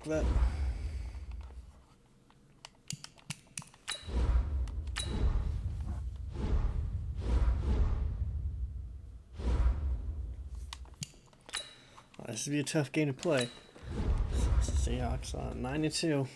that. This would be a tough game to play. Seahawks on 9-2.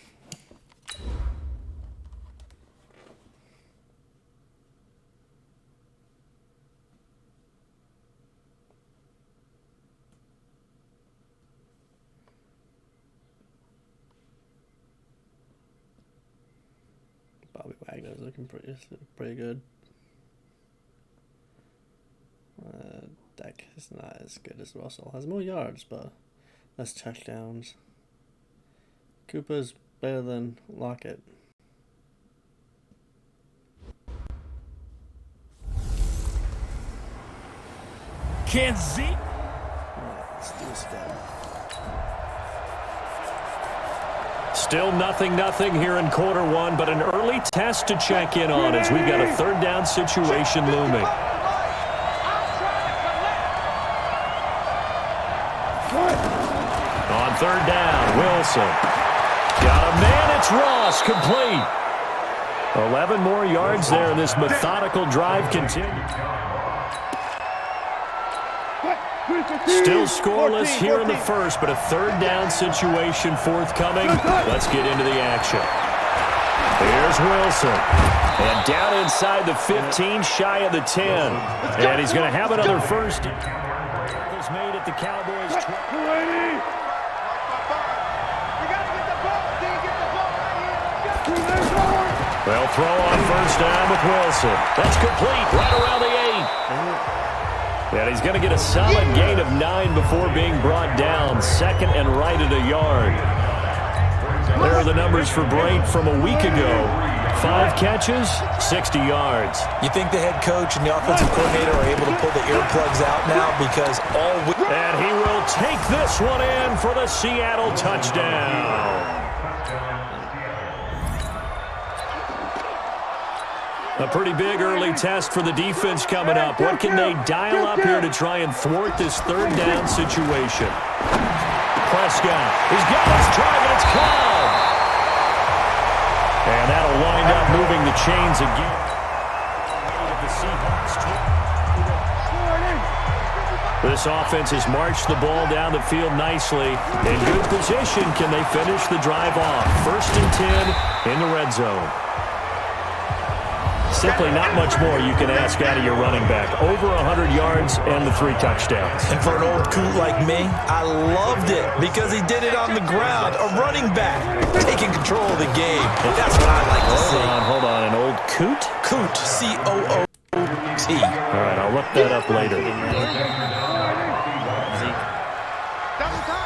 Bobby Wagner's looking pretty good. Dak is not as good as Russell. Has more yards, but less touchdowns. Cooper's better than Lockett. Kansas City. Let's do a step. Still 0-0 here in quarter one, but an early test to check in on as we've got a third down situation looming. On third down, Wilson. Got a man, it's Ross, complete. 11 more yards there, and this methodical drive continues. Still scoreless here in the first, but a third down situation forthcoming. Let's get into the action. Here's Wilson. And down inside the 15, shy of the 10. And he's going to have another first. Was made at the Cowboys. They'll throw on first down with Wilson. That's complete right around the 8. And he's going to get a solid gain of 9 before being brought down. Second and right at a yard. There are the numbers for Brate from a week ago. 5 catches, 60 yards. You think the head coach and the offensive coordinator are able to pull the earplugs out now because all week. And he will take this one in for the Seattle touchdown. A pretty big early test for the defense coming up. What can they dial up here to try and thwart this third down situation? Prescott, he's got his drive, and it's caught. And that'll wind up moving the chains again. This offense has marched the ball down the field nicely. In good position, can they finish the drive off? 1st and 10 in the red zone. Simply not much more you can ask out of your running back. Over 100 yards and the 3 touchdowns. And for an old coot like me, I loved it because he did it on the ground. A running back taking control of the game. That's what I like to see. Hold on. An old coot? Coot, C-O-O-T. All right, I'll look that up later.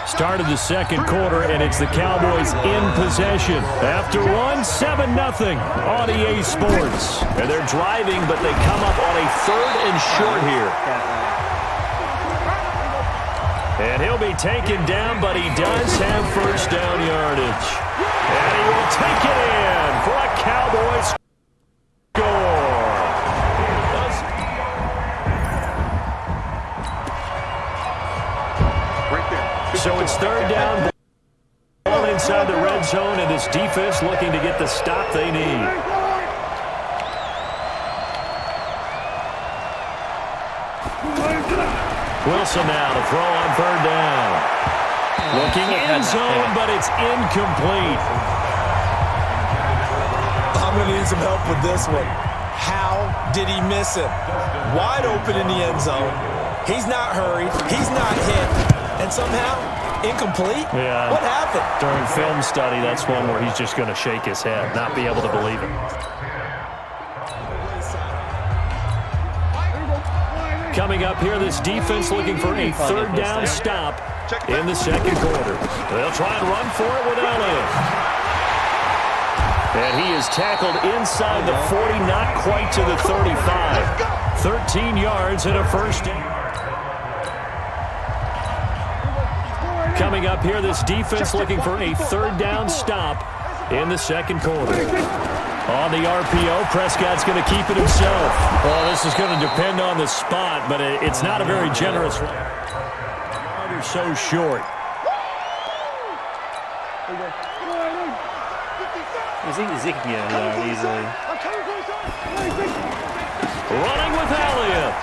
Started the second quarter, and it's the Cowboys in possession. After one, 7-0 on EA Sports. And they're driving, but they come up on a 3rd and short here. And he'll be taken down, but he does have first down yardage. And he will take it in for a Cowboys score. So it's third down, ball inside the red zone, and this defense looking to get the stop they need. Wilson now to throw on third down. Looking end zone, but it's incomplete. I'm going to need some help with this one. How did he miss him? Wide open in the end zone. He's not hurried. He's not hit. And somehow, incomplete? Yeah. What happened? During film study, that's one where he's just going to shake his head, not be able to believe it. Coming up here, this defense looking for a third down stop in the second quarter. They'll try and run for it with Elliott. And he is tackled inside the 40, not quite to the 35. 13 yards and a first down. Coming up here, this defense looking for a third down stop in the second quarter. On the RPO, Prescott's going to keep it himself. Well, this is going to depend on the spot, but it's not a very generous one. They're so short. Zeke can get it out easily. Running with Elliott.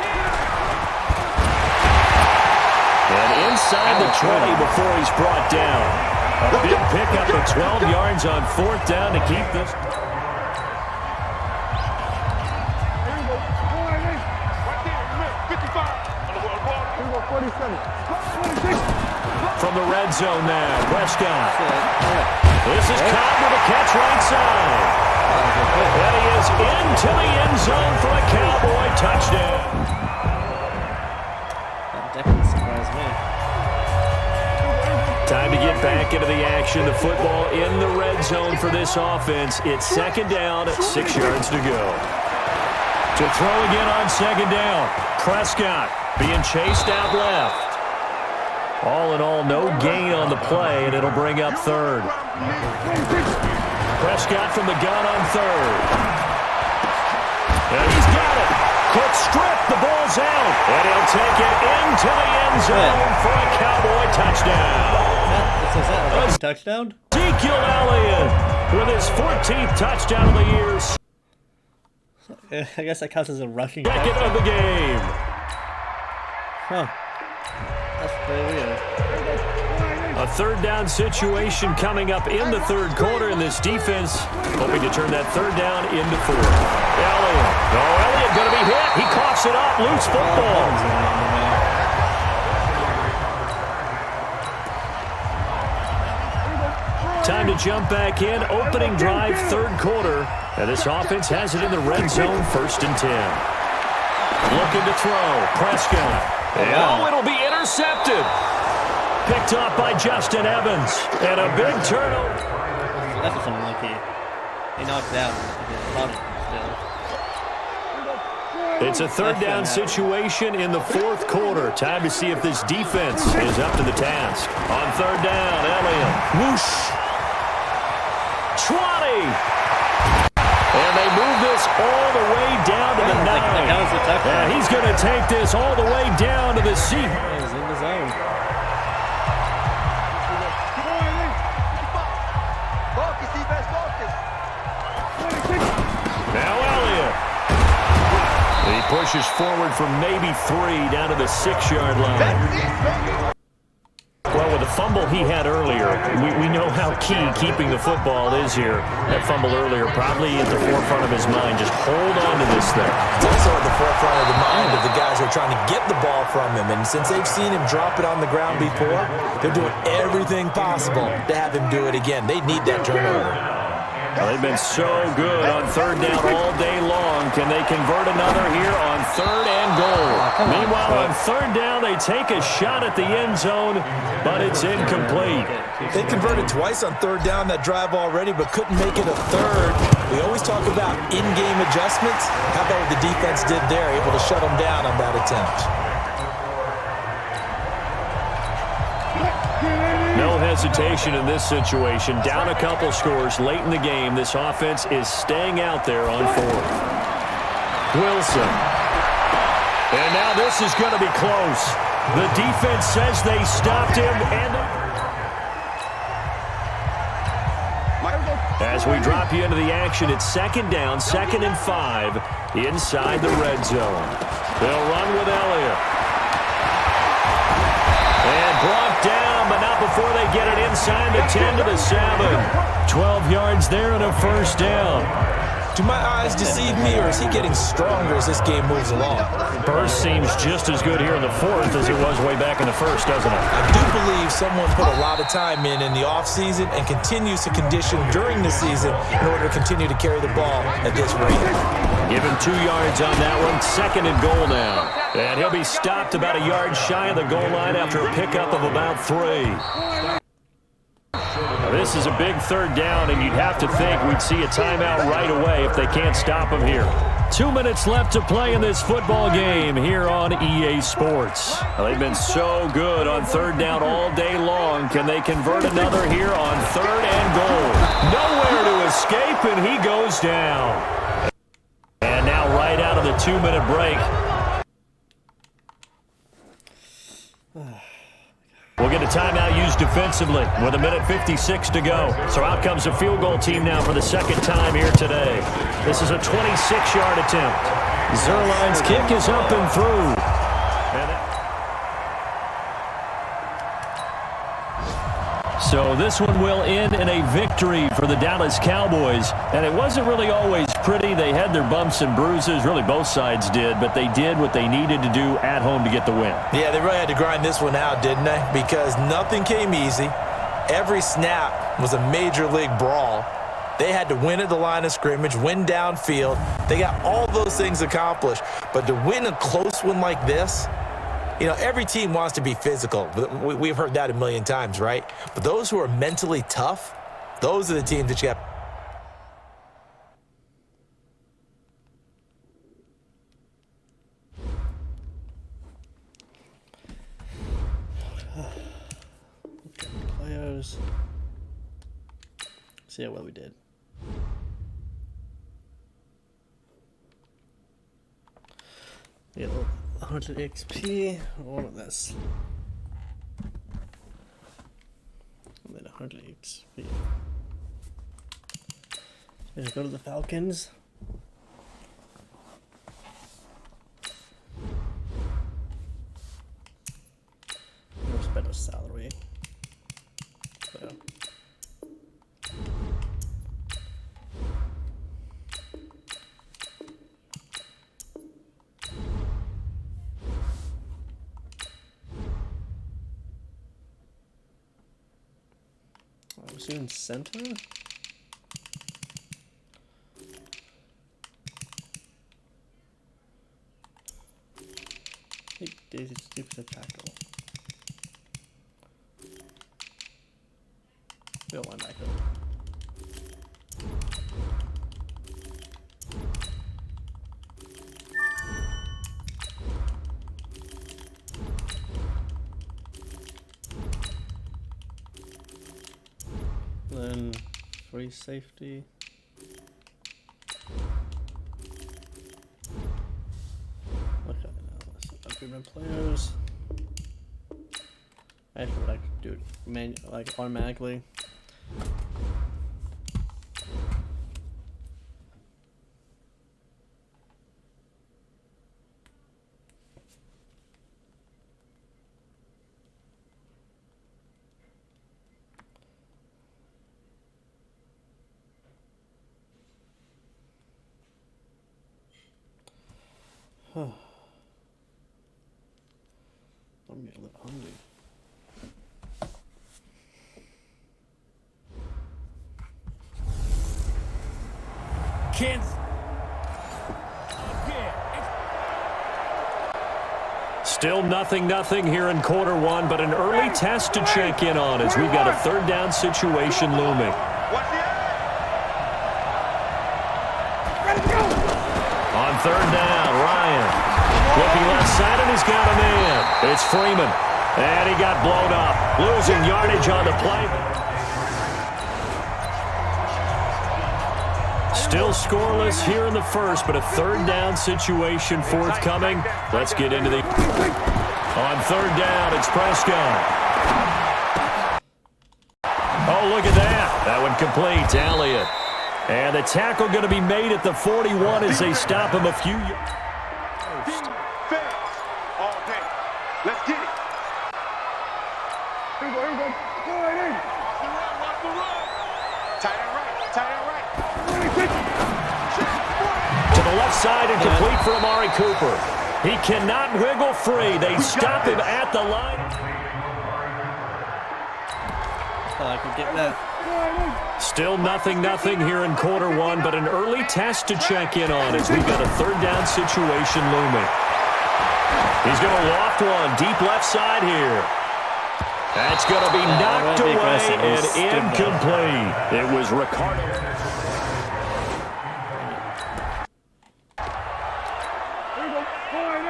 And inside the 20 before he's brought down. A big pickup of 12 yards on 4th down to keep this. From the red zone now, Prescott. This is Cobb with a catch right side. And he is into the end zone for a Cowboy touchdown. That definitely surprised me. Time to get back into the action. The football in the red zone for this offense. It's 2nd down, 6 yards to go. To throw again on 2nd down. Prescott being chased out left. All in all, no gain on the play, and it'll bring up 3rd. Prescott from the gun on 3rd. And he's got it. Quick strip. The ball's out. And he'll take it into the end zone for a Cowboy touchdown. Is that a touchdown? Ezekiel Elliott with his 14th touchdown of the year. I guess that counts as a rushing Second touchdown. of the game. Huh. That's very weird. A 3rd down situation coming up in the 3rd quarter, and this defense hoping to turn that 3rd down into 4th. Elliott. Oh, Elliott going to be hit. He coughs it up. Loose football. Time to jump back in. Opening drive, 3rd quarter. And this offense has it in the red zone, 1st and 10. Looking to throw. Prescott. And it'll be intercepted. Picked up by Justin Evans. And a big turnover. That's just unlucky. He knocked it out. It's a 3rd down situation in the 4th quarter. Time to see if this defense is up to the task. On 3rd down, Elliott. Whoosh. 20. And they move this all the way down to the 9. And he's going to take this all the way down to the seat. He's in the zone. Now Elliott. He pushes forward for maybe 3 down to the 6-yard line. Well, with the fumble he had earlier, we know how key keeping the football is here. That fumble earlier probably at the forefront of his mind. Just hold on to this thing. It's also at the forefront of the mind of the guys who are trying to get the ball from him. And since they've seen him drop it on the ground before, they're doing everything possible to have him do it again. They need that turnover. Well, they've been so good on 3rd down all day long. Can they convert another here on 3rd and goal? Meanwhile, on 3rd down, they take a shot at the end zone, but it's incomplete. They converted twice on 3rd down that drive already, but couldn't make it a 3rd. We always talk about in-game adjustments. How about what the defense did there, able to shut them down on that attempt? No hesitation in this situation. Down a couple scores late in the game. This offense is staying out there on 4th. Wilson. And now this is going to be close. The defense says they stopped him. And as we drop you into the action, it's 2nd down, 2nd and 5 inside the red zone. They'll run with Elliott. And brought down, but not before they get it inside the 10 to the 7. 12 yards there and a 1st down. Do my eyes deceive me, or is he getting stronger as this game moves along? Burst seems just as good here in the 4th as it was way back in the 1st, doesn't it? I do believe someone put a lot of time in the offseason and continues to condition during the season in order to continue to carry the ball at this rate. Give him 2 yards on that one. 2nd and goal now. And he'll be stopped about a yard shy of the goal line after a pickup of about 3. This is a big 3rd down, and you'd have to think we'd see a timeout right away if they can't stop him here. 2 minutes left to play in this football game here on EA Sports. Well, they've been so good on 3rd down all day long. Can they convert another here on 3rd and goal? Nowhere to escape, and he goes down. And now right out of the 2-minute break. We'll get And a timeout used defensively with 1:56 to go. So out comes a field goal team now for the second time here today. This is a 26-yard attempt. Zerline's kick is up and through. So this one will end in a victory for the Dallas Cowboys. And it wasn't really always pretty. They had their bumps and bruises. Really, both sides did. But they did what they needed to do at home to get the win. Yeah, they really had to grind this one out, didn't they? Because nothing came easy. Every snap was a major league brawl. They had to win at the line of scrimmage, win downfield. They got all those things accomplished. But to win a close one like this, you know, every team wants to be physical. We've heard that a million times, right? But those who are mentally tough, those are the teams that you have. Players. See how well we did. Yeah, 100 XP, all of this. And then 100 XP. Let's go to the Falcons. Much better salary. So. Was he in center? He did his stupid tackle. Bill linebacker. Then free safety. Okay, now let's upgrade players. Actually, what I could do it like automatically. I'm getting a little hungry. Still 0-0 here in quarter one, but an early test to check in on as we've got a third down situation looming. On third down, Ryan looking left side, and he's got a man. It's Freeman, and he got blown up, losing yardage on the play. Still scoreless here in the first, but a third down situation forthcoming. Let's get into the... On third down, it's Prescott. Oh, look at that. That one complete. Elliott. And the tackle going to be made at the 41 as they stop him a few yards. All day. Let's get it. Here we go. Go right in. Watch the run. Tight end right. To the left side and complete for Amari Cooper. He cannot wiggle free. They stop him at the line. I could get that. Still 0-0 here in quarter one, but an early test to check in on as we've got a third down situation looming. He's going to loft one deep left side here. That's going to be knocked away and incomplete. It was Ricardo.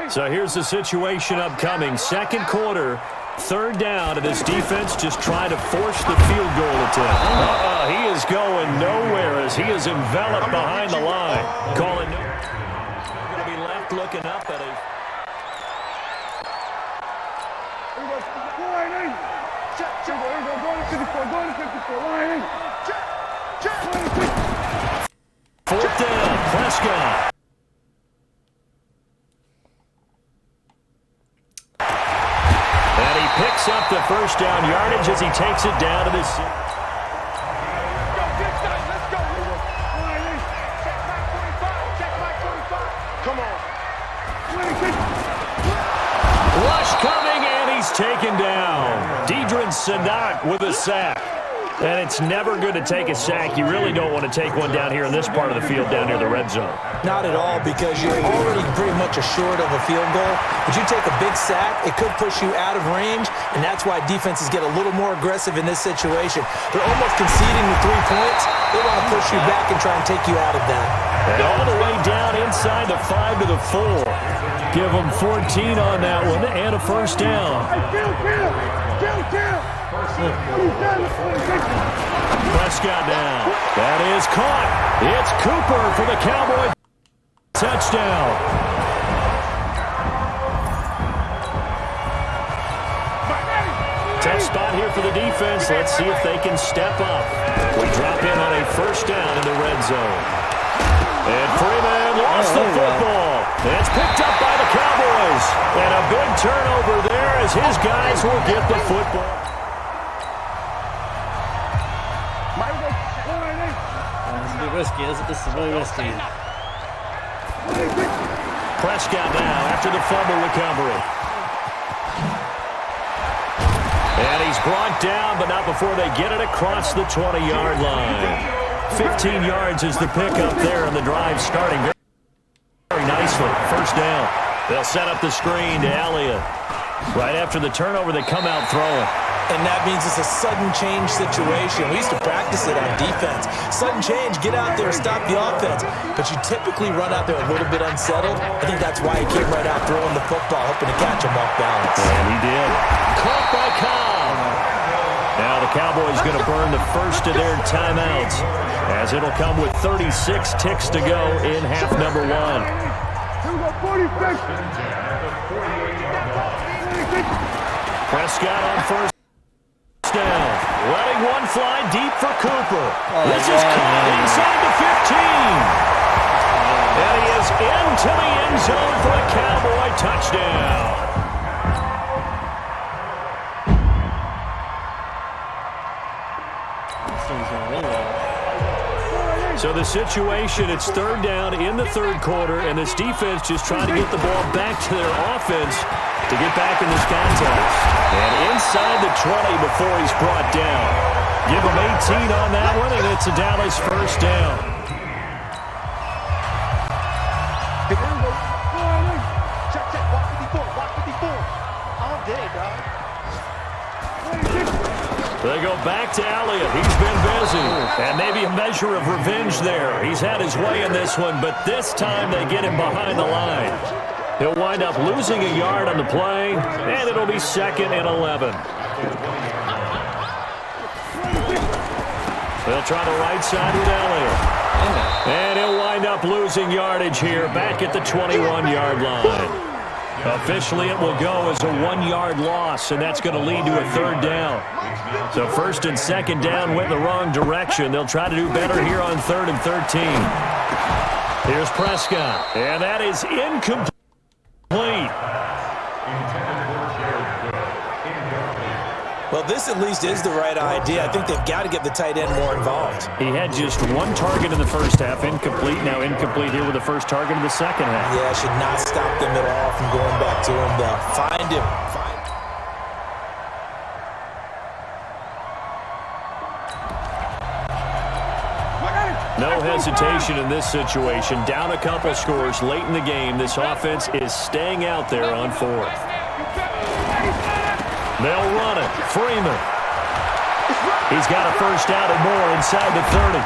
So here's the situation upcoming. Second quarter, third down, and this defense just trying to force the field goal attempt. He is going nowhere as he is enveloped behind the line. Calling no. Going to be left looking up at a... Fourth down, Prescott. And he picks up the first down yardage as he takes it down to the 6. Come on. Rush coming, and he's taken down. Deidrin Sadat with a sack. And it's never good to take a sack. You really don't want to take one down here in this part of the field, down near the red zone. Not at all, because you're already pretty much assured of a field goal. But you take a big sack, it could push you out of range, and that's why defenses get a little more aggressive in this situation. They're almost conceding the 3 points. They want to push you back and try and take you out of that. And all the way down inside the 5 to the 4. Give them 14 on that one and a first down. Prescott down. That is caught. It's Cooper for the Cowboys. Touchdown. Tough spot here for the defense. Let's see if they can step up. We drop in on a first down in the red zone. And Freeman lost the football. It's picked up by the Cowboys. And a big turnover there as his guys will get the football. Risky, this is very risky. Prescott now after the fumble recovery. And he's brought down, but not before they get it across the 20-yard line. 15 yards is the pickup there, and the drive starting very nicely. First down. They'll set up the screen to Elliott. Right after the turnover, they come out throwing. And that means it's a sudden change situation. We used to practice it on defense. Sudden change, get out there, stop the offense. But you typically run out there a little bit unsettled. I think that's why he came right out throwing the football, hoping to catch him off balance. And he did. Caught by Cobb. Now the Cowboys going to burn the first of their timeouts, as it'll come with 36 ticks to go in half number 1. Prescott on first down. Letting one fly deep for Cooper. This is caught inside the 15. And he is into the end zone for a Cowboy touchdown. So the situation, it's third down in the third quarter, and this defense just trying to get the ball back to their offense to get back in this contest. And inside the 20 before he's brought down. Give him 18 on that one, and it's a Dallas first down. Check. Walk 54. All day, dog. They go back to Elliott. He's been busy. And maybe a measure of revenge there. He's had his way in this one, but this time they get him behind the line. He'll wind up losing a yard on the play, and it'll be 2nd and 11. They'll try the right side with Elliott. And he'll wind up losing yardage here back at the 21-yard line. Officially, it will go as a 1-yard loss, and that's going to lead to a third down. So first and second down went the wrong direction. They'll try to do better here on 3rd and 13. Here's Prescott, and that is incomplete. Well, this at least is the right idea. I think they've got to get the tight end more involved. He had just one target in the first half, incomplete. Now incomplete here with the first target in the second half. Yeah, should not stop them at all from going back to him, though. Find him. No hesitation in this situation. Down a couple scores late in the game. This offense is staying out there on 4th. They'll run it. Freeman. He's got a first down and more inside the 30.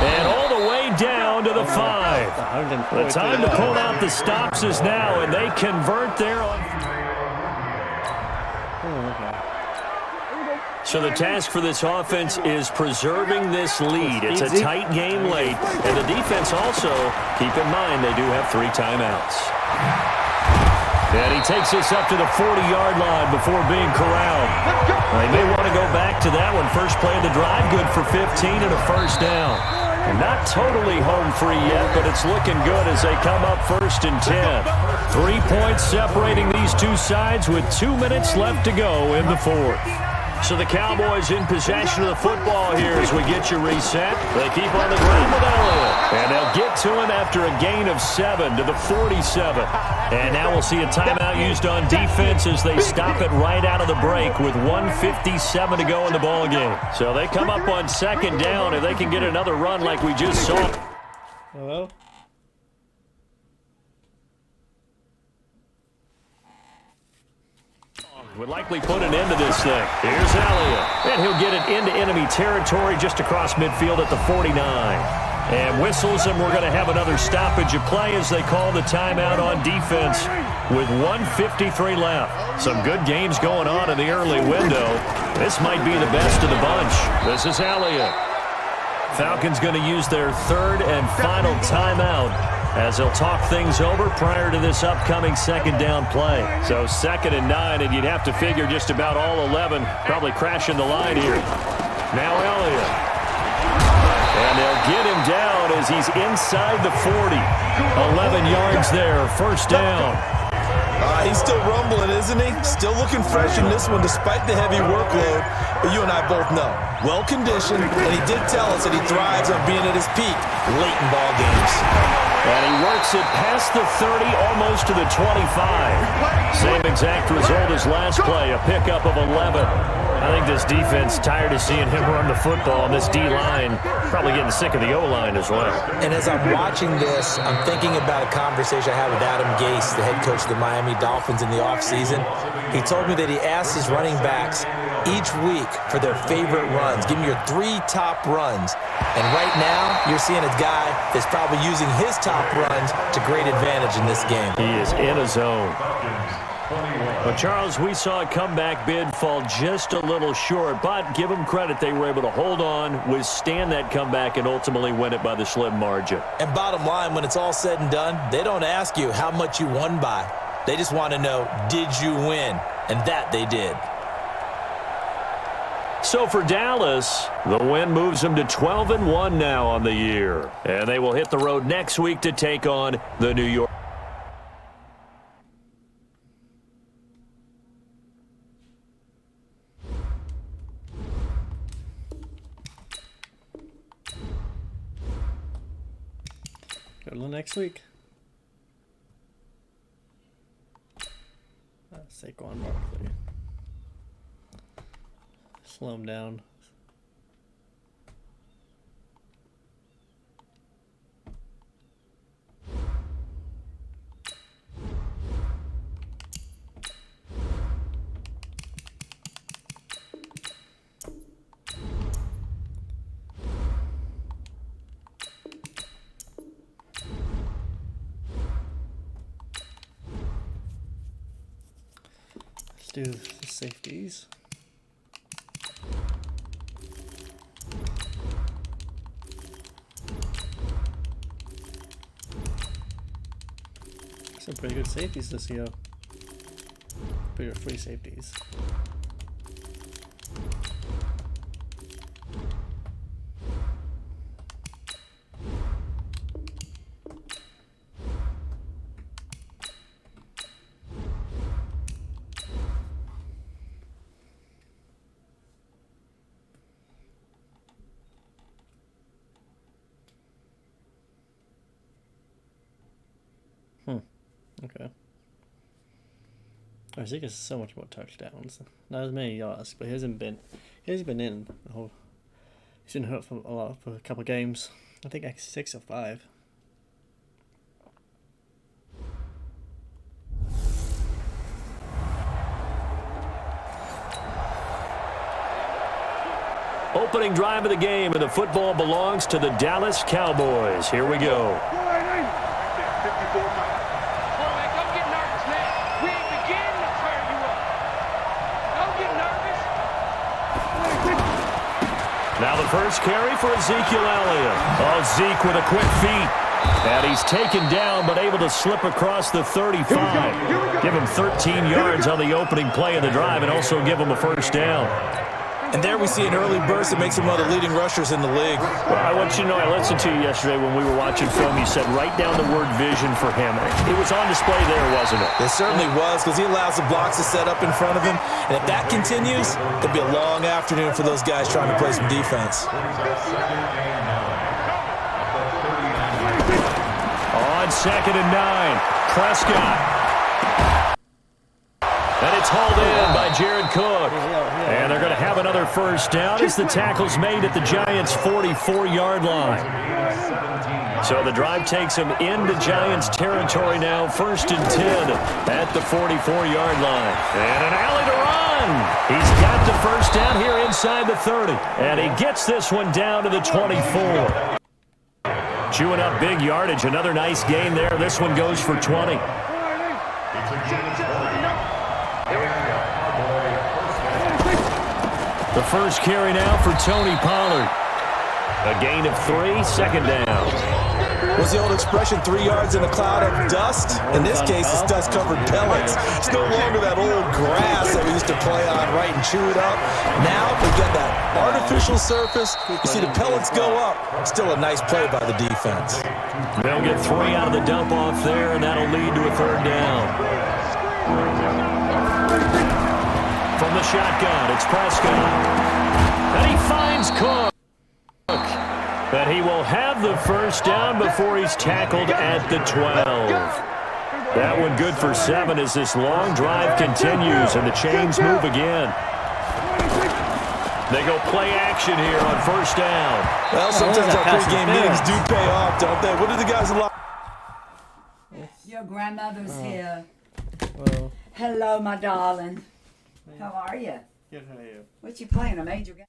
And all the way down to the 5. The time to pull out the stops is now, and they convert there on. So the task for this offense is preserving this lead. It's a tight game late. And the defense also, keep in mind, they do have 3 timeouts. And he takes this up to the 40-yard line before being corralled. They may want to go back to that one. First play of the drive, good for 15 and a first down. And not totally home free yet, but it's looking good as they come up 1st and 10. 3 points separating these two sides with 2 minutes left to go in the fourth. So the Cowboys in possession of the football here as we get you reset. They keep on the ground with Elliott. And they'll get to him after a gain of 7 to the 47. And now we'll see a timeout used on defense as they stop it right out of the break with 1:57 to go in the ball game. So they come up on 2nd down if they can get another run like we just saw. Hello? Would likely put an end to this thing. Here's Elliott. And he'll get it into enemy territory just across midfield at the 49. And whistles, and we're going to have another stoppage of play as they call the timeout on defense with 1:53 left. Some good games going on in the early window. This might be the best of the bunch. This is Elliott. Falcons going to use their 3rd and final timeout as they'll talk things over prior to this upcoming 2nd down play. So 2nd and 9, and you'd have to figure just about all 11 probably crashing the line here. Now Elliott. And they'll get him down as he's inside the 40. 11 yards there, first down. He's still rumbling, isn't he? Still looking fresh in this one despite the heavy workload. But you and I both know, well-conditioned, and he did tell us that he thrives on being at his peak late in ball games. And he works it past the 30, almost to the 25. Same exact result as last play, a pickup of 11. I think this defense tired of seeing him run the football, and this D-line probably getting sick of the O-line as well. And as I'm watching this, I'm thinking about a conversation I had with Adam Gase, the head coach of the Miami Dolphins in the offseason. He told me that he asked his running backs each week for their favorite runs. Give me your 3 top runs. And right now, you're seeing a guy that's probably using his top runs to great advantage in this game. He is in a zone. But, Charles, we saw a comeback bid fall just a little short, but give them credit. They were able to hold on, withstand that comeback, and ultimately win it by the slim margin. And bottom line, when it's all said and done, they don't ask you how much you won by. They just want to know, did you win? And that they did. So for Dallas, the win moves them to 12-1 now on the year. And they will hit the road next week to take on the New York. Good luck next week. Saquon Barkley. Slow him down. Let's do the safeties. Some pretty good safeties this year. Pretty good free safeties. Okay. Zeke has so much more touchdowns. Not as many yards, but he hasn't been in the whole. He's been hurt for a couple of games. I think like 6 or 5. Opening drive of the game, and the football belongs to the Dallas Cowboys. Here we go. Now the first carry for Ezekiel Elliott. Oh, Zeke with a quick feet. And he's taken down, but able to slip across the 35. Give him 13 yards on the opening play of the drive and also give him a first down. And there we see an early burst that makes him one of the leading rushers in the league. Well, I want you to know, I listened to you yesterday when we were watching film. You said write down the word vision for him. It was on display there, wasn't it? It certainly was, because he allows the blocks to set up in front of him. And if that continues, it'll be a long afternoon for those guys trying to play some defense. On 2nd and 9, Prescott. And it's hauled in by Jared Cook. And they're going to have another first down as the tackle's made at the Giants' 44-yard line. So the drive takes them into Giants territory now, 1st and 10 at the 44-yard line. And an alley to run. He's got the first down here inside the 30. And he gets this one down to the 24. Chewing up big yardage. Another nice gain there. This one goes for 20. The first carry now for Tony Pollard. A gain of 3, 2nd down. What's the old expression, 3 yards in a cloud of dust? In this case, it's dust-covered pellets. It's no longer that old grass that we used to play on, right, and chew it up. Now we've got that artificial surface. You see the pellets go up. Still a nice play by the defense. They'll get 3 out of the dump-off there, and that'll lead to a 3rd down. From the shotgun, it's Prescott. And he finds Cook. But he will have the first down before he's tackled at the 12. That one good for 7 as this long drive continues and the chains move again. They go play action here on 1st down. Well, sometimes our pregame meetings do pay off, don't they? What do the guys like? Your grandmother's here. Well, Hello, my darling. How are you? good for you. What you playing? A major game?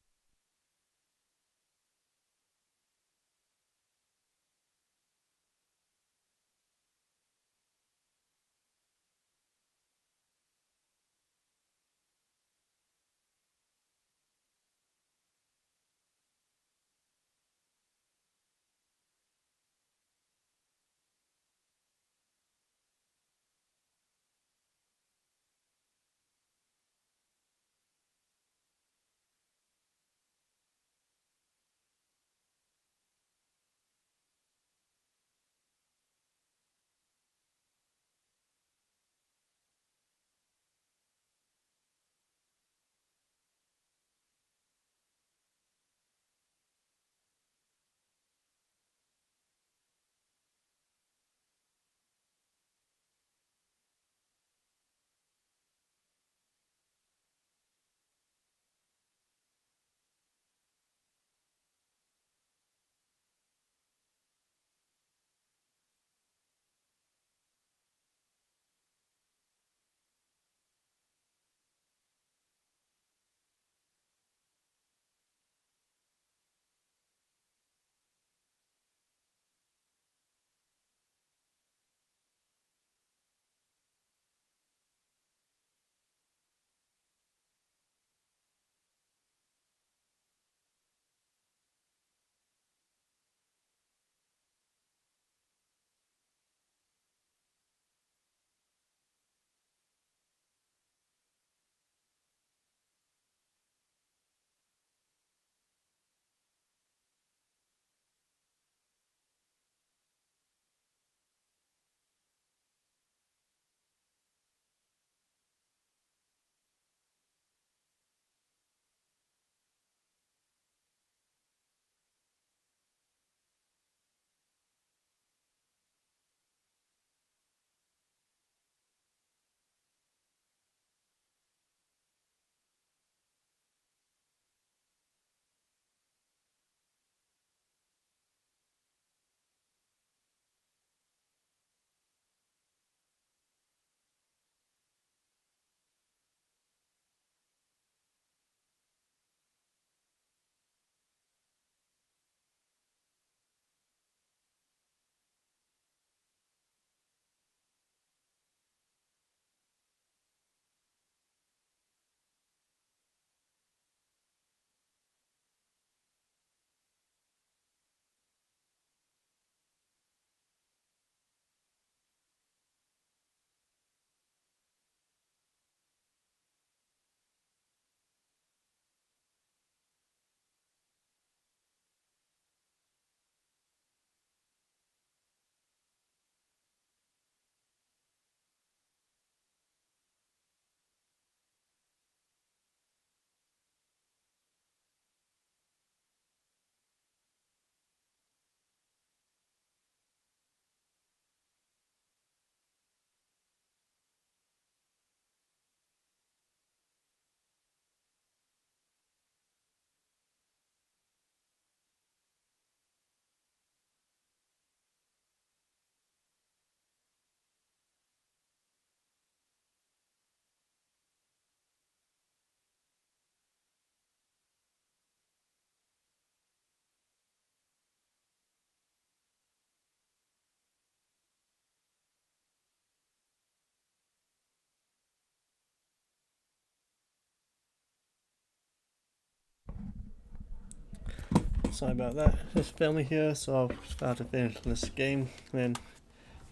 Sorry about that. Just filming here, so I'll start to finish this game, then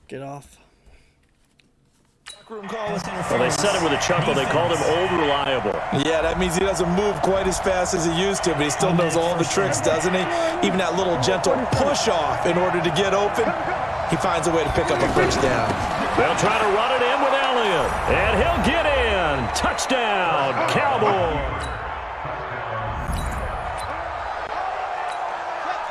get off. Well, they said it with a chuckle. They called him old reliable. Yeah, that means he doesn't move quite as fast as he used to, but he still knows all the tricks, doesn't he? Even that little gentle push-off in order to get open, he finds a way to pick up a first down. They'll try to run it in with Elliott, and he'll get in. Touchdown, Cowboys.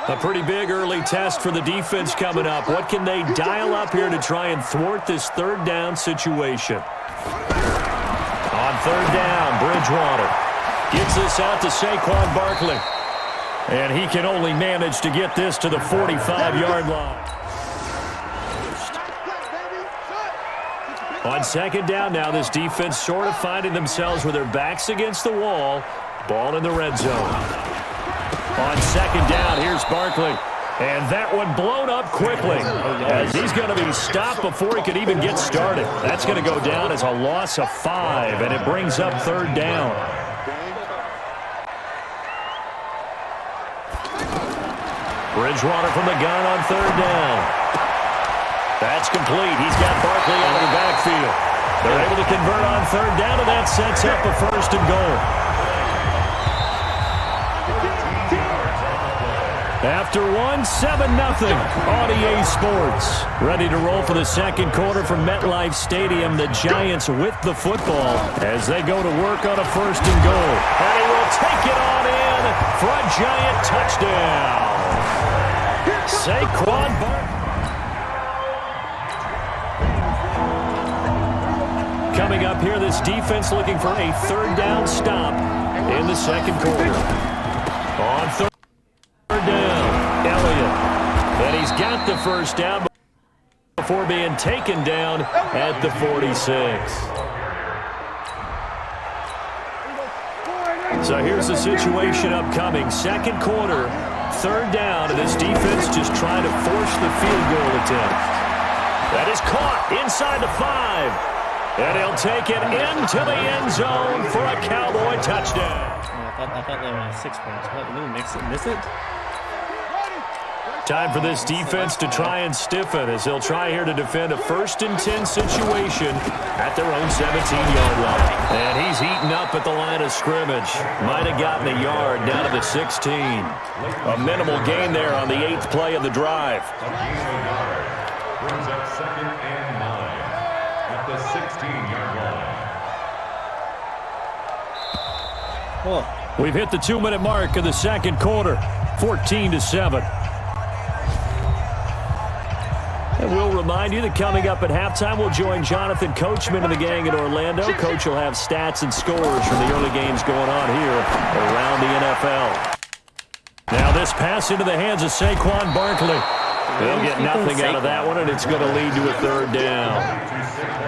A pretty big early test for the defense coming up. What can they dial up here to try and thwart this third down situation? On third down, Bridgewater gets this out to Saquon Barkley. And he can only manage to get this to the 45-yard line. On second down now, this defense sort of finding themselves with their backs against the wall. Ball in the red zone. On second down, here's Barkley. And that one blown up quickly as he's going to be stopped before he could even get started. That's going to go down as a loss of 5, and it brings up third down. Bridgewater from the gun on third down. That's complete. He's got Barkley out of the backfield. They're able to convert on third down, and that sets up a first and goal. After 7-0 on EA Sports. Ready to roll for the second quarter from MetLife Stadium. The Giants with the football as they go to work on a first and goal. And he will take it on in for a Giant touchdown. Saquon Barkley. Coming up here, this defense looking for a third down stop in the second quarter. On third down, Elliott. And he's got the first down before being taken down at the 46. So here's the situation upcoming. Second quarter, third down, and this defense just trying to force the field goal attempt. That is caught inside the 5. And he'll take it into the end zone for a Cowboy touchdown. I thought they were 6 points. I thought they miss it. Time for this defense to try and stiffen as they'll try here to defend a 1st and 10 situation at their own 17-yard line. And he's eaten up at the line of scrimmage. Might have gotten a yard down to the 16. A minimal gain there on the 8th play of the drive. Brings up 2nd and 9 at the 16-yard line. Oh. We've hit the 2-minute mark of the second quarter, 14-7. And we'll remind you that coming up at halftime, we'll join Jonathan Coachman and the gang in Orlando. Coach will have stats and scores from the early games going on here around the NFL. Now this pass into the hands of Saquon Barkley. They'll get nothing out of that one, and it's going to lead to a third down.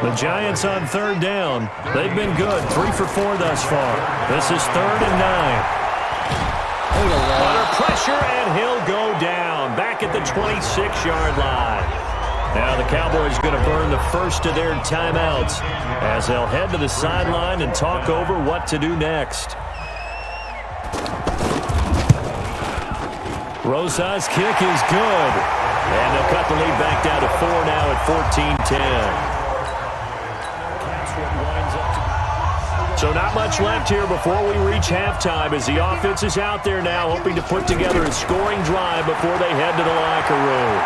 The Giants on third down. They've been good, 3 for 4 thus far. This is 3rd and 9. Under pressure, and he'll go down back at the 26-yard line. Now the Cowboys are going to burn the first of their timeouts as they'll head to the sideline and talk over what to do next. Rosa's kick is good. And they'll cut the lead back down to 4 now at 14-10. So not much left here before we reach halftime as the offense is out there now hoping to put together a scoring drive before they head to the locker room.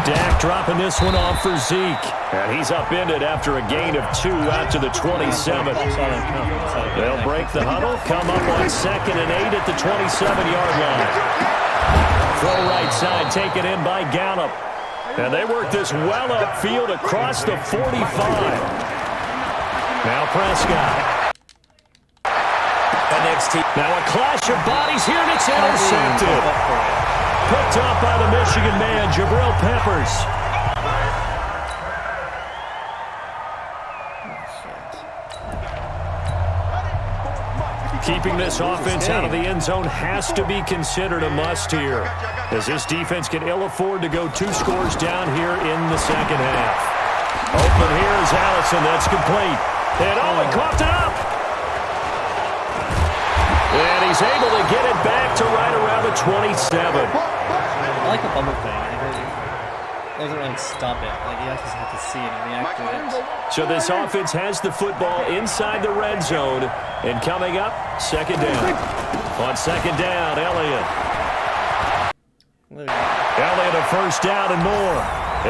Dak dropping this one off for Zeke. And he's upended after a gain of 2 out to the 27. They'll break the huddle, come up on 2nd and 8 at the 27-yard line. Throw right side, taken in by Gallup. And they work this well upfield across the 45. Now Prescott. Now a clash of bodies here, and it's intercepted. Picked up by the Michigan man, Jabril Peppers. Keeping this offense out of the end zone has to be considered a must here, as this defense can ill afford to go 2 scores down here in the second half. Open here is Allison. That's complete. And he coughed it up. And he's able to get it back to right around the 27. I like the bubble thing. It doesn't really stop it. Like, you actually have to see it and react to it. So this offense has the football inside the red zone. And coming up, second down. On second down, Elliott. Elliott a first down and more.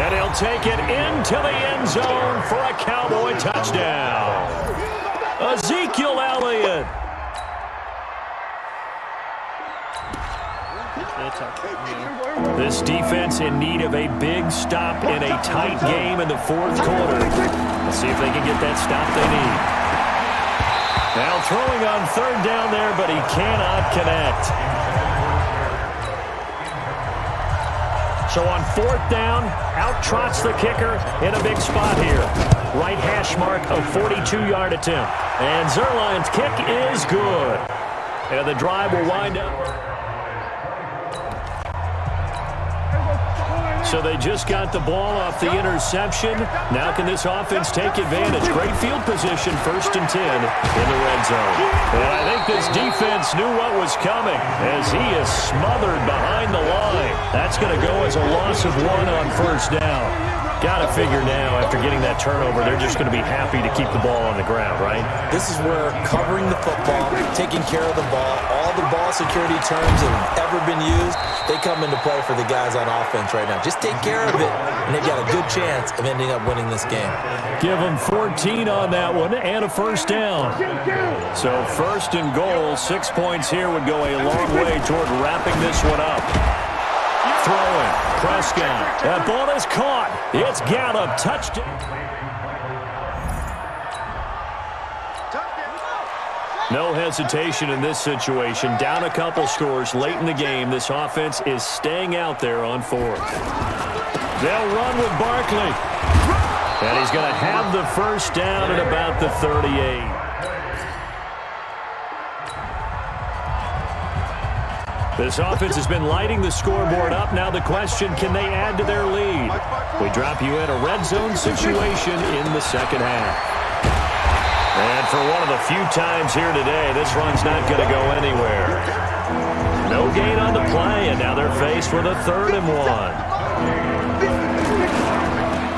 And he'll take it into the end zone for a Cowboy touchdown. Ezekiel Elliott. This defense in need of a big stop in a tight game in the fourth quarter. Let's see if they can get that stop they need. Now throwing on third down there, but he cannot connect. So on fourth down, out trots the kicker in a big spot here. Right hash mark, a 42-yard attempt. And Zuerlein's kick is good. And the drive will wind up. So they just got the ball off the interception. Now can this offense take advantage? Great field position, 1st and 10 in the red zone. And I think this defense knew what was coming as he is smothered behind the line. That's going to go as a loss of 1 on first down. Got to figure now, after getting that turnover, they're just going to be happy to keep the ball on the ground, right? This is where covering the football, taking care of the ball, all the ball security terms that have ever been used, they come into play for the guys on offense right now. Just take care of it, and they've got a good chance of ending up winning this game. Give them 14 on that one and a first down. So 1st and goal, 6 points here would go a long way toward wrapping this one up. Throwing, Prescott. That ball is caught. It's Gallup, touchdown. No hesitation in this situation. Down a couple scores late in the game. This offense is staying out there on 4th. They'll run with Barkley. And he's going to have the first down at about the 38. This offense has been lighting the scoreboard up. Now the question, can they add to their lead? We drop you in a red zone situation in the second half. And for one of the few times here today, this run's not going to go anywhere. No gain on the play, and now they're faced with a 3rd and 1.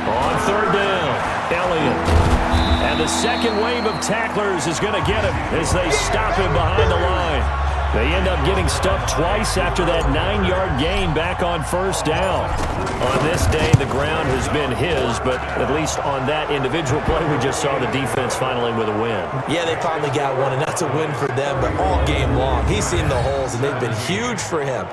On third down, Elliott. And the second wave of tacklers is going to get him as they stop him behind the line. They end up getting stuffed twice after that 9-yard gain back on first down. On this day, the ground has been his, but at least on that individual play, we just saw the defense finally with a win. Yeah, they finally got one, and that's a win for them, but all game long, he's seen the holes, and they've been huge for him.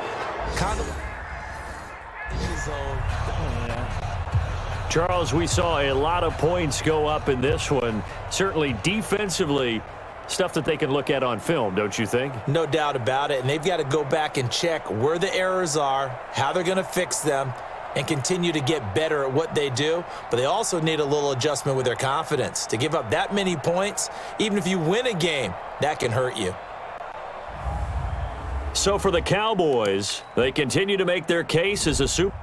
Charles, we saw a lot of points go up in this one. Certainly defensively, stuff that they can look at on film, don't you think? No doubt about it, and they've got to go back and check where the errors are, how they're going to fix them, and continue to get better at what they do. But they also need a little adjustment with their confidence. To give up that many points, even if you win a game, that can hurt you. So for the Cowboys, they continue to make their case as a Super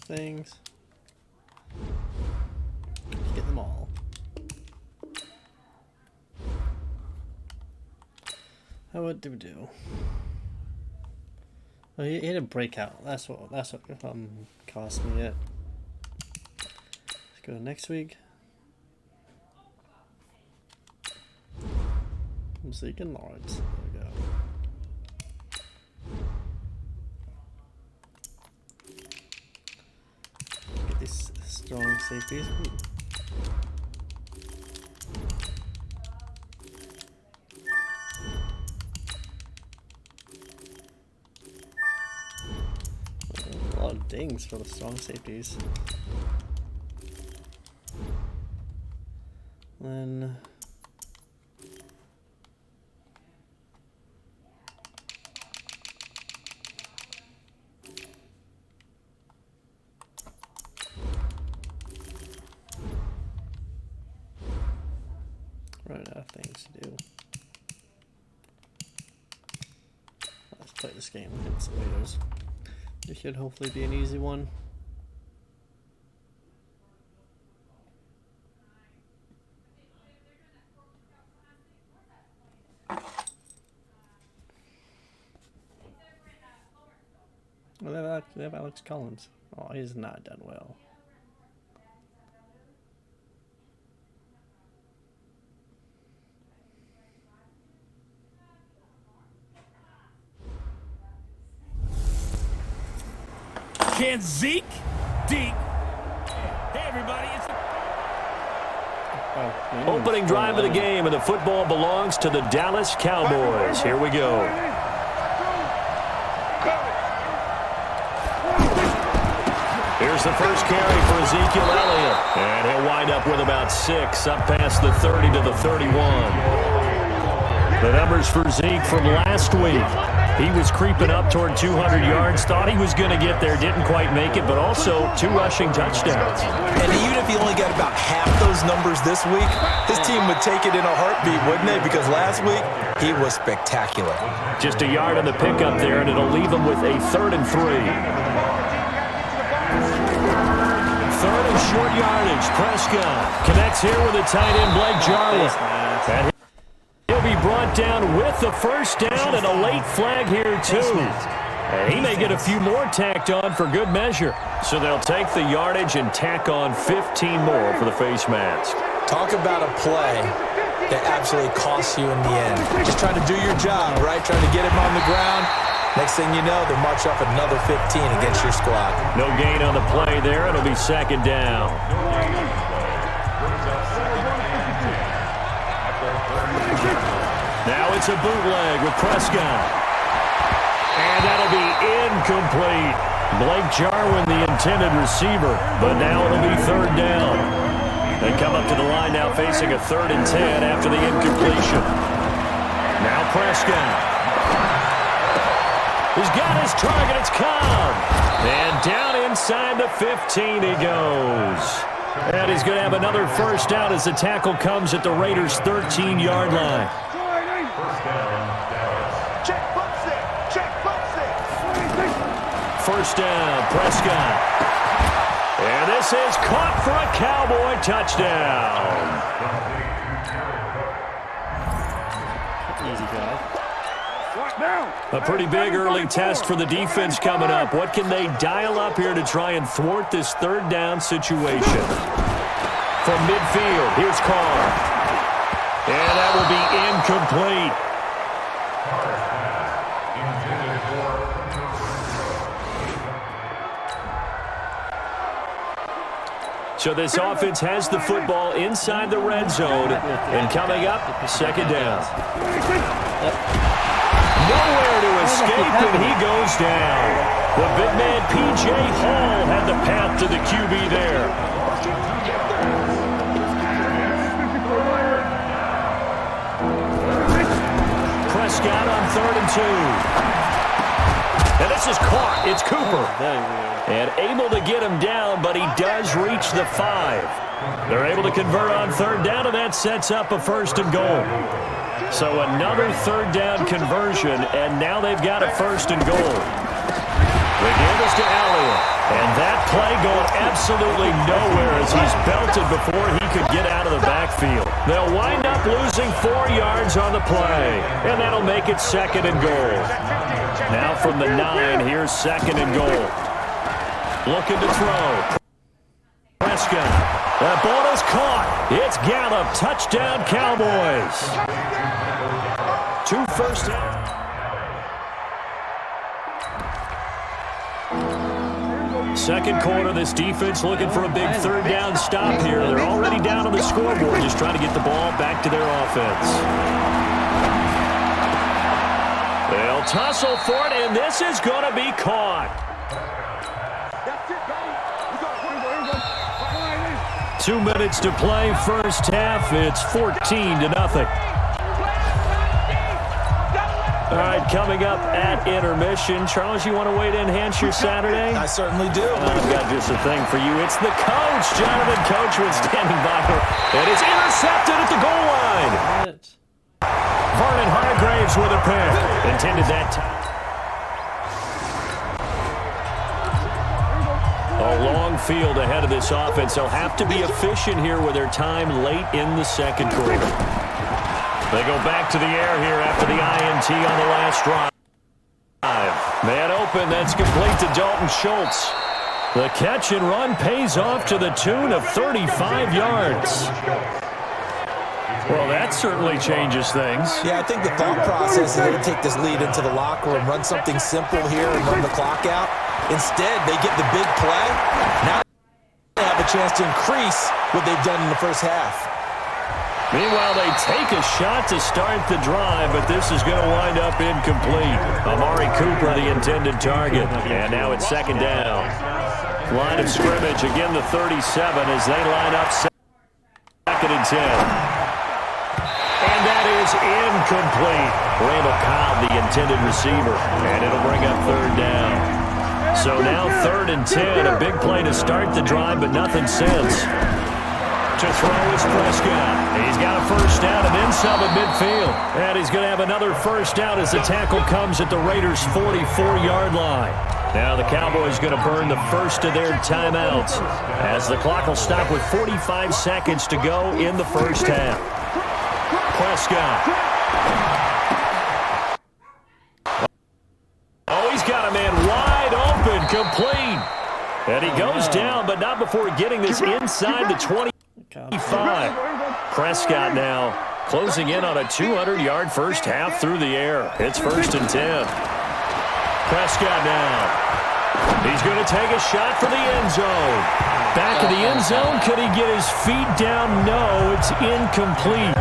things. Get them all. What do we do? Oh, he had a breakout. That's what cost me it. Let's go to next week. Zeke and Lawrence. There we go. Get these strong safeties. A lot of dings for the strong safeties. Then running out of things to do. Let's play this game against the Raiders. It should hopefully be an easy one. Well, they have Alex Collins. Oh, he's not done well. Can Zeke deep? Hey, everybody, it's Opening drive of the game, and the football belongs to the Dallas Cowboys. Here we go. Here's the first carry for Ezekiel Elliott. And he'll wind up with about 6, up past the 30 to the 31. The numbers for Zeke from last week. He was creeping up toward 200 yards, thought he was going to get there, didn't quite make it, but also 2 rushing touchdowns. And even if he only got about half those numbers this week, his team would take it in a heartbeat, wouldn't they? Because last week, he was spectacular. Just a yard on the pickup there, and it'll leave him with a 3rd and 3. 3rd and short yardage. Prescott connects here with a tight end, Blake Jarwin. And he'll be brought down with the first down and a late flag here, too. And he may get a few more tacked on for good measure. So they'll take the yardage and tack on 15 more for the face mask. Talk about a play that absolutely costs you in the end. Just trying to do your job, right? Trying to get him on the ground. Next thing you know, they'll march off another 15 against your squad. No gain on the play there. It'll be 2nd down. Now it's a bootleg with Prescott. And that'll be incomplete. Blake Jarwin, the intended receiver, but now it'll be 3rd down. They come up to the line now facing a 3rd and 10 after the incompletion. Now Prescott. He's got his target. It's Cobb. And down inside the 15 he goes. And he's going to have another first down as the tackle comes at the Raiders' 13-yard line. First down, Prescott. And this is caught for a Cowboy touchdown. Easy drive. A pretty big early test for the defense coming up. What can they dial up here to try and thwart this 3rd down situation? From midfield, here's Carr. And that will be incomplete. So this offense has the football inside the red zone. And coming up, 2nd down. Nowhere to escape, and he goes down. The big man, P.J. Hall, had the path to the QB there. Prescott on 3rd and 2. And this is caught. It's Cooper. And able to get him down, but he does reach the 5. They're able to convert on 3rd down, and that sets up a 1st and goal. So another 3rd down conversion, and now they've got a 1st and goal. The game is to Elliott, and that play going absolutely nowhere as he's belted before he could get out of the backfield. They'll wind up losing 4 yards on the play, and that'll make it 2nd and goal. Now from the 9, here's 2nd and goal. Looking to throw. Prescott. That ball is caught. It's Gallup. Touchdown, Cowboys. 2 first downs. Second quarter, this defense looking for a big 3rd down stop here. They're already down on the scoreboard, just trying to get the ball back to their offense. They'll tussle for it, and this is going to be caught. 2 minutes to play, first half. It's 14-0. All right, coming up at intermission. Charles, you want to wait to enhance your Saturday? I certainly do. I've got just a thing for you. It's the coach, Jonathan Coachman, standing by her. And it's intercepted at the goal line. Vernon Hargraves with a pick. Intended that time. A long field ahead of this offense. They'll have to be efficient here with their time late in the second quarter. They go back to the air here after the INT on the last drive. Man open, that's complete to Dalton Schultz. The catch and run pays off to the tune of 35 yards. Well, that certainly changes things. Yeah, I think the thought process is going to take this lead into the locker room, run something simple here and run the clock out. Instead, they get the big play. Now they have a chance to increase what they've done in the first half. Meanwhile, they take a shot to start the drive, but this is going to wind up incomplete. Amari Cooper, the intended target. And now it's second down. Line of scrimmage, again the 37 as they line up second and 10. And that is incomplete. Randall Cobb, the intended receiver. And it'll bring up third down. So now third and 10. A big play to start the drive, but nothing since. To throw is Prescott. He's got a first down and then some at midfield. And he's going to have another first down as the tackle comes at the Raiders' 44-yard line. Now the Cowboys going to burn the first of their timeouts as the clock will stop with 45 seconds to go in the first half. Prescott. Oh, he's got a man wide open, complete. And he goes down, but not before getting this inside the 25. Prescott now closing in on a 200-yard first half through the air. It's first and 10. Prescott now. He's going to take a shot for the end zone. Back of the end zone. Could he get his feet down? No, it's incomplete.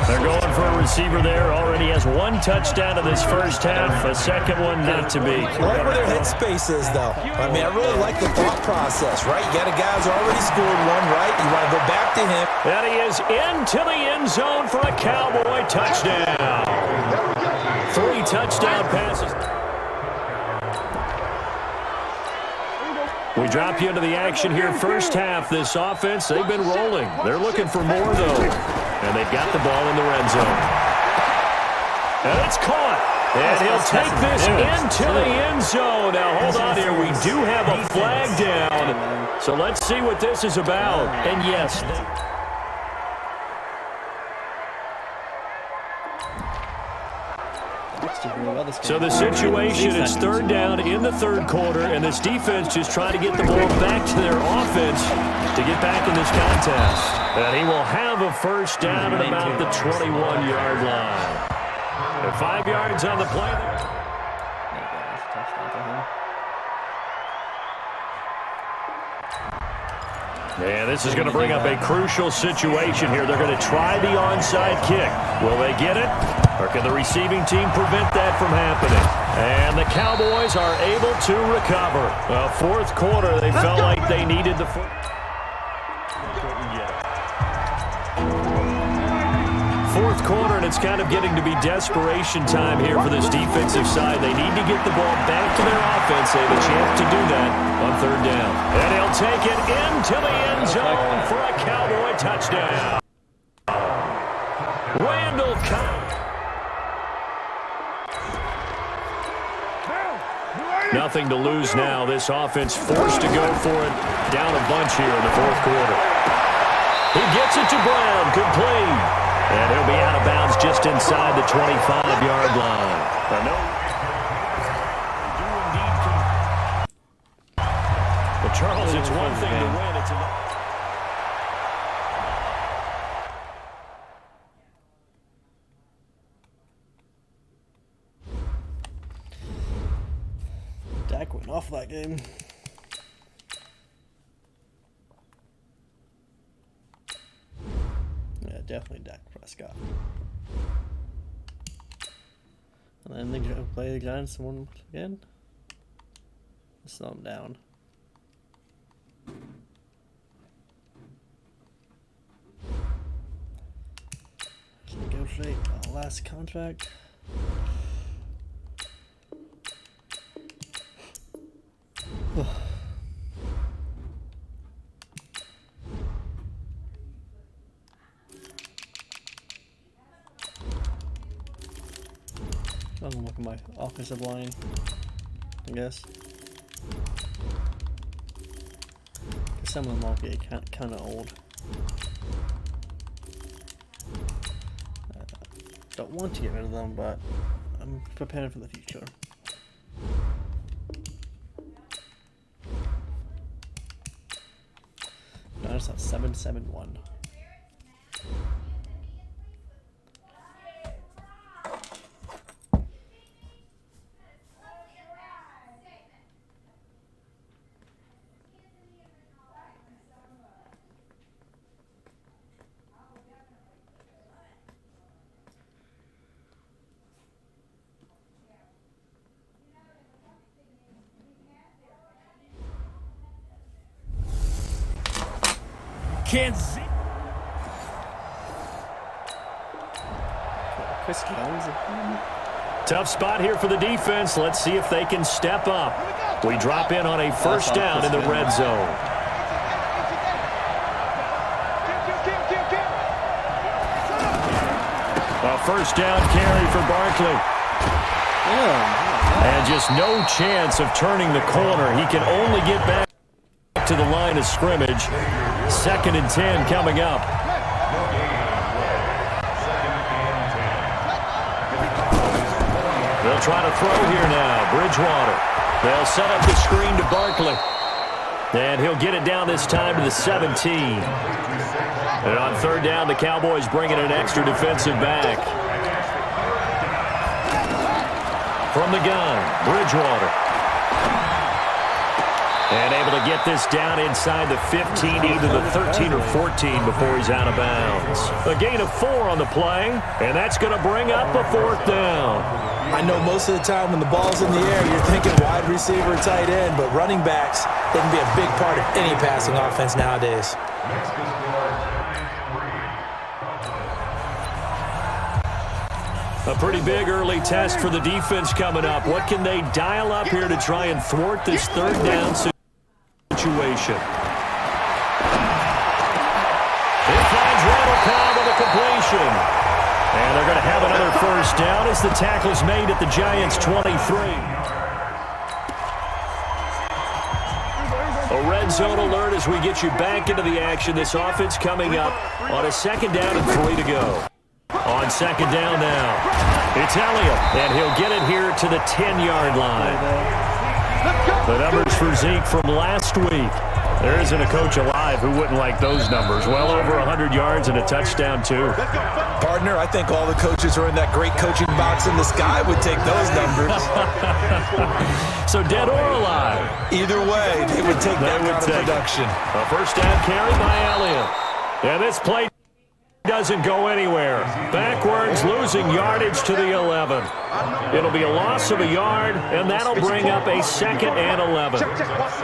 They're going for a receiver there. Already has one touchdown in this first half. A second one not to be. I like where their headspace is, though. I mean, I really like the thought process, right? You got a guy who's already scored one, right? You want to go back to him. And he is into the end zone for a Cowboy touchdown. 3 touchdown passes. We drop you into the action here first half. This offense, they've been rolling. They're looking for more, though. And they've got the ball in the red zone. And it's caught. And he'll take this into the end zone. Now, hold on here. We do have a flag down. So let's see what this is about. And yes. So the situation, it's third down in the third quarter, and this defense just trying to get the ball back to their offense to get back in this contest. And he will have a first down at about the 21-yard line. And 5 yards on the play. And this is going to bring up a crucial situation here. They're going to try the onside kick. Will they get it? Or can the receiving team prevent that from happening? And the Cowboys are able to recover. Well, fourth quarter, they felt like they needed the fourth quarter, and it's kind of getting to be desperation time here for this defensive side. They need to get the ball back to their offense. They have a chance to do that on third down. And he'll take it into the end zone for a Cowboy touchdown. Randall Cobb. Nothing to lose now. This offense forced to go for it. Down a bunch here in the fourth quarter. He gets it to Brown. Good play. And he'll be out of bounds just inside the 25-yard line. But Charles, it's one thing to win. It's another. Dak went off that game. Yeah, definitely Dak Prescott. And then they play the Giants one again. Slow them down. Let's negotiate our last contract. I'm gonna look at my offensive line, I guess. Some of them all get kind of old. Don't want to get rid of them, but I'm prepared for the future. Cowboys at 7-7-1. Kansas. Chris Jones. Tough spot here for the defense. Let's see if they can step up. We drop in on a first down in the red zone. A first down carry for Barkley. And just no chance of turning the corner. He can only get back to the line of scrimmage. 2nd and 10 coming up. They'll try to throw here now. Bridgewater. They'll set up the screen to Barkley. And he'll get it down this time to the 17. And on 3rd down, the Cowboys bring in an extra defensive back. From the gun, Bridgewater. And able to get this down inside the 15, either the 13 or 14 before he's out of bounds. A gain of 4 on the play, and that's going to bring up a 4th down. I know most of the time when the ball's in the air, you're thinking wide receiver, tight end, but running backs, they can be a big part of any passing offense nowadays. A pretty big early test for the defense coming up. What can they dial up here to try and thwart this 3rd down situation? It finds Randall Cobb with a completion. And they're going to have another first down as the tackle's made at the Giants' 23. A red zone alert as we get you back into the action. This offense coming up on a 2nd down and 3 to go. On 2nd down now, it's Elliott, and he'll get it here to the 10-yard line. The numbers for Zeke from last week. There isn't a coach alive who wouldn't like those numbers. Well over 100 yards and a touchdown, too. Partner, I think all the coaches are in that great coaching box in the sky would take those numbers. So dead or alive? Either way, they would take that kind of production. A first down carry by Elliott. And this play doesn't go anywhere. Backwards, losing yardage to the 11. It'll be a loss of a yard, and that'll bring up a 2nd and 11.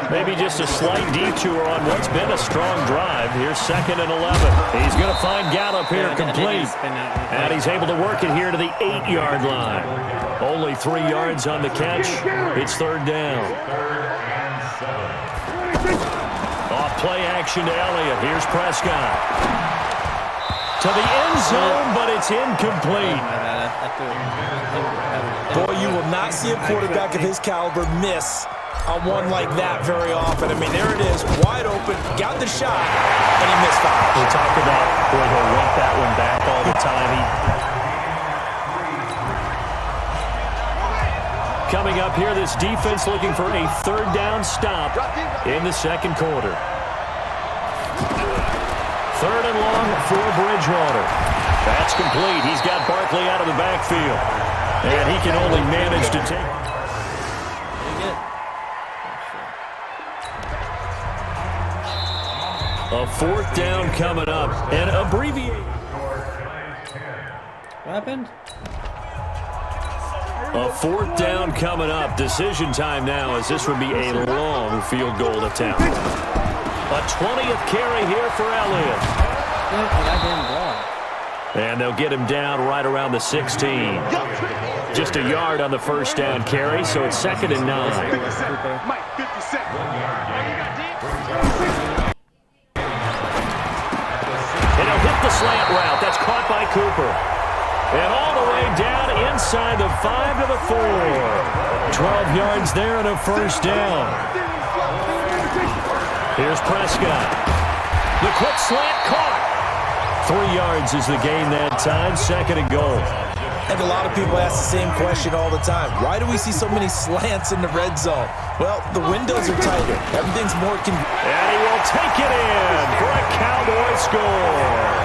Maybe just a slight detour on what's been a strong drive. Here's 2nd and 11. He's going to find Gallup here complete. And he's able to work it here to the 8-yard line. Only 3 yards on the catch. It's 3rd down. Off play action to Elliott. Here's Prescott. To the end zone, but it's incomplete. Boy, you will not see a quarterback of his caliber miss on one like that very often. I mean, there it is, wide open, got the shot, and he missed foul. We talked about where he'll want that one back all the time. Coming up here, this defense looking for a 3rd down stop in the 2nd quarter. 3rd and long for Bridgewater. That's complete. He's got Barkley out of the backfield. And he can only manage to take. A 4th down coming up. And abbreviate. What happened? A 4th down coming up. Decision time now, as this would be a long field goal attempt. A 20th carry here for Elliott. And they'll get him down right around the 16. Just a yard on the first down carry, so it's 2nd and 9. And he'll hit the slant route. That's caught by Cooper. And all the way down inside the 5 to the 4. 12 yards there and a first down. Here's Prescott. The quick slant caught. 3 yards is the gain that time. 2nd and goal. And a lot of people ask the same question all the time. Why do we see so many slants in the red zone? Well, the windows are tighter. Everything's more convenient. And he will take it in for a Cowboy score.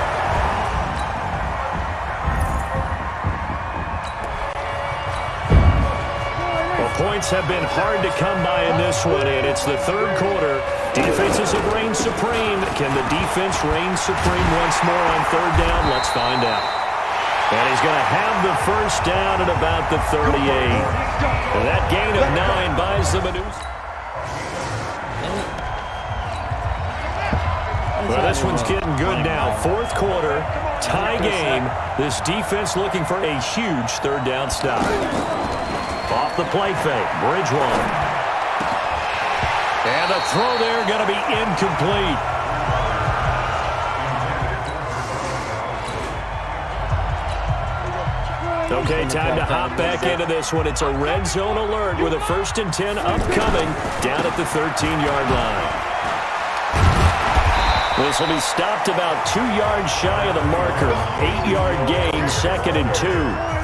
Points have been hard to come by in this one, and it's the third quarter. Defenses have reigned supreme. Can the defense reign supreme once more on third down? Let's find out. And he's going to have the first down at about the 38. And that gain of 9 buys them a new. Well, this one's getting good now. Fourth quarter, tie game. This defense looking for a huge third down stop. Off the play fake, Bridgewater. And the throw there going to be incomplete. Okay, time to hop back into this one. It's a red zone alert with a 1st and 10 upcoming down at the 13-yard line. This will be stopped about 2 yards shy of the marker. 8-yard gain, 2nd and 2.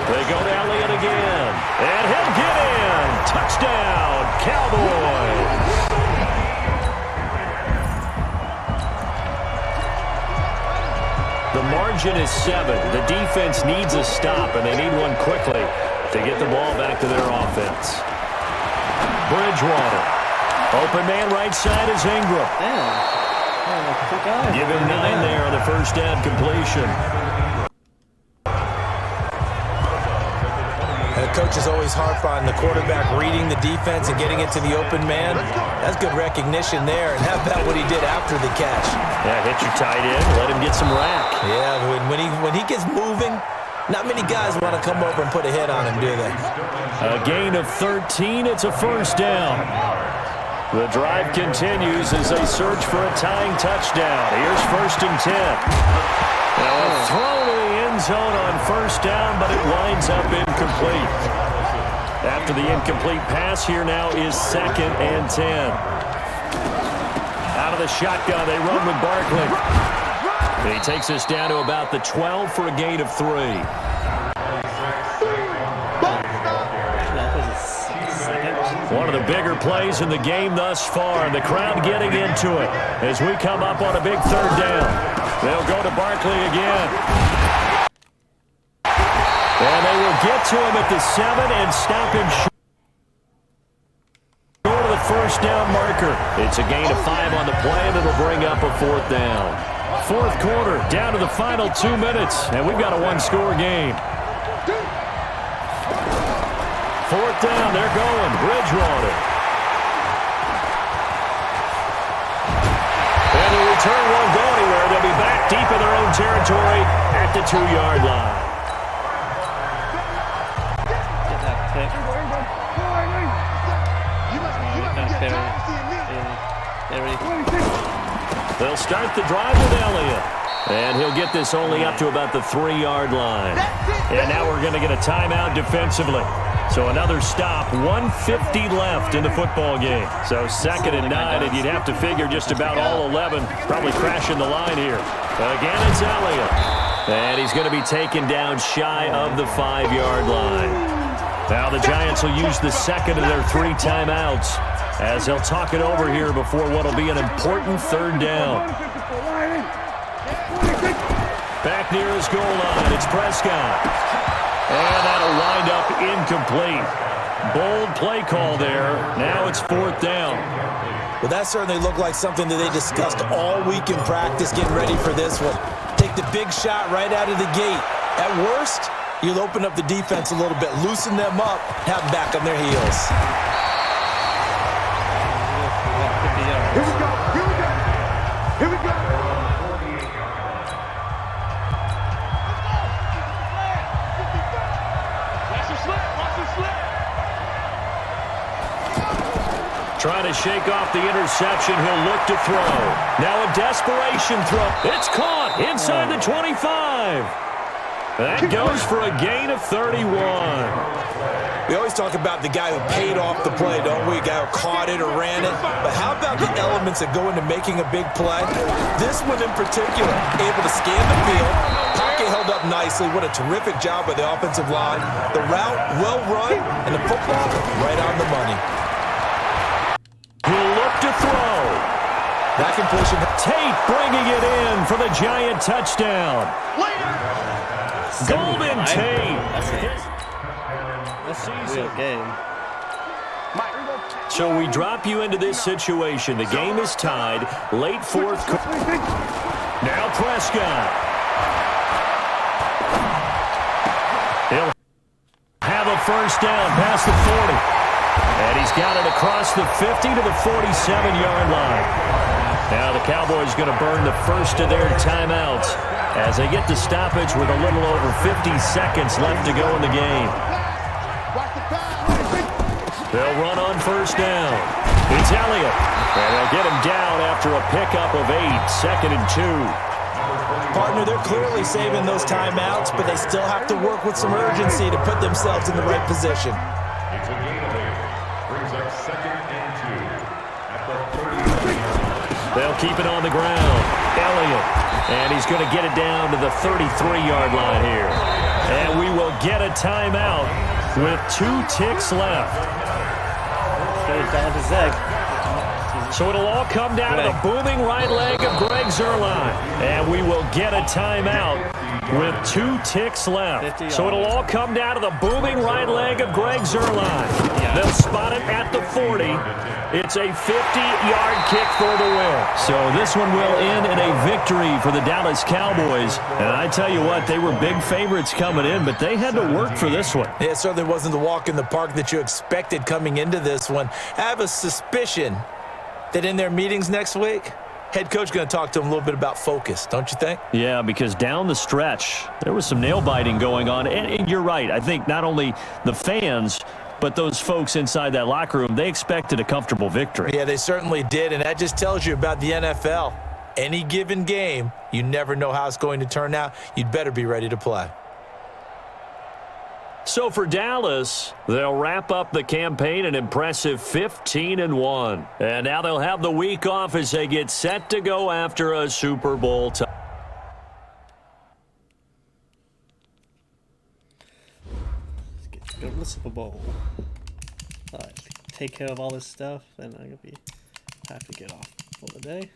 They go to Elliott again, and he'll get in. Touchdown, Cowboys. The margin is 7. The defense needs a stop, and they need one quickly to get the ball back to their offense. Bridgewater. Open man right side is Ingram. Give him 9 there on the first down completion. The coaches always harp on the quarterback reading the defense and getting it to the open man. That's good recognition there. And how about what he did after the catch? Yeah, hit your tight end, let him get some rack. Yeah, when he gets moving, not many guys want to come over and put a hit on him, do they? A gain of 13. It's a first down. The drive continues as they search for a tying touchdown. Here's 1st and 10. Now a throw to the end zone on first down, but it winds up incomplete. After the incomplete pass, here now is 2nd and 10. Out of the shotgun, they run with Barkley. And he takes us down to about the 12 for a gain of 3. One of the bigger plays in the game thus far, and the crowd getting into it as we come up on a big third down. They'll go to Barkley again. And they will get to him at the 7 and stop him short of the first down marker. It's a gain of 5 on the play, and it'll bring up a 4th down. Fourth quarter, down to the final 2 minutes, and we've got a 1-score game. 4th down, they're going. Bridgewater. And the return won't go anywhere. They'll be back deep in their own territory at the 2-yard line. Get that pick. They'll start the drive with Elliott. And he'll get this only up to about the 3-yard line. And now we're going to get a timeout defensively. So another stop, 1:50 left in the football game. So 2nd and 9, and you'd have to figure just about all 11 probably crashing the line here. Again, it's Elliott. And he's going to be taken down shy of the 5-yard line. Now the Giants will use the 2nd of their 3 timeouts as they'll talk it over here before what will be an important 3rd down. Back near his goal line, it's Prescott. And that'll wind up incomplete. Bold play call there. Now it's 4th down. Well, that certainly looked like something that they discussed all week in practice getting ready for this one. Take the big shot right out of the gate. At worst, you'll open up the defense a little bit, loosen them up, have them back on their heels. Here we go. Here we go. Here we go. Trying to shake off the interception. He'll look to throw. Now a desperation throw. It's caught inside the 25. That goes for a gain of 31. We always talk about the guy who paid off the play, don't we? The guy who caught it or ran it. But how about the elements that go into making a big play? This one in particular, able to scan the field. Pocket held up nicely. What a terrific job by the offensive line. The route well run, and the football right on the money. He'll look to throw. That completion. Tate bringing it in for the Giant touchdown. Golden Tate. That's a real game. So we drop you into this situation. The game is tied. Late fourth. Now Prescott. He'll have a first down past the 40. And he's got it across the 50 to the 47-yard line. Now the Cowboys going to burn the first of their timeouts as they get the stoppage with a little over 50 seconds left to go in the game. They'll run on first down. It's Elliott. And they'll get him down after a pickup of 8, 2nd and 2. Partner, they're clearly saving those timeouts, but they still have to work with some urgency to put themselves in the right position. It's a gain of 8. Brings up 2nd and 2 at the 30. They'll keep it on the ground. Elliott. And he's going to get it down to the 33-yard line here. And we will get a timeout with 2 ticks left. Goes down to Zeg. So it'll all come down to the booming right leg of Greg Zuerlein. And we will get a timeout with 2 ticks left. So it'll all come down to the booming right leg of Greg Zuerlein. They'll spot it at the 40. It's a 50-yard kick for the win. So this one will end in a victory for the Dallas Cowboys. And I tell you what, they were big favorites coming in, but they had to work for this one. Yeah, it certainly wasn't the walk in the park that you expected coming into this one. I have a suspicion that in their meetings next week, head coach going to talk to them a little bit about focus, don't you think? Yeah, because down the stretch, there was some nail-biting going on. And you're right. I think not only the fans, but those folks inside that locker room, they expected a comfortable victory. Yeah, they certainly did, and that just tells you about the NFL. Any given game, you never know how it's going to turn out. You'd better be ready to play. So for Dallas, they'll wrap up the campaign an impressive 15-1. And now they'll have the week off as they get set to go after a Super Bowl title. Let's go to the Super Bowl. Alright, take care of all this stuff, and I'm gonna have to get off for the day.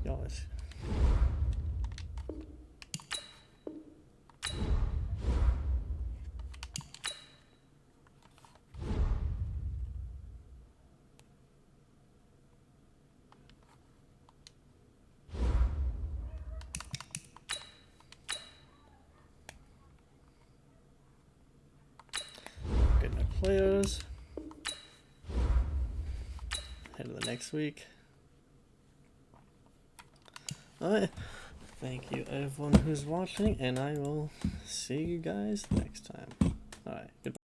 Guys. Players ahead of the next week. Alright, thank you everyone who's watching, and I will see you guys next time. Alright, goodbye.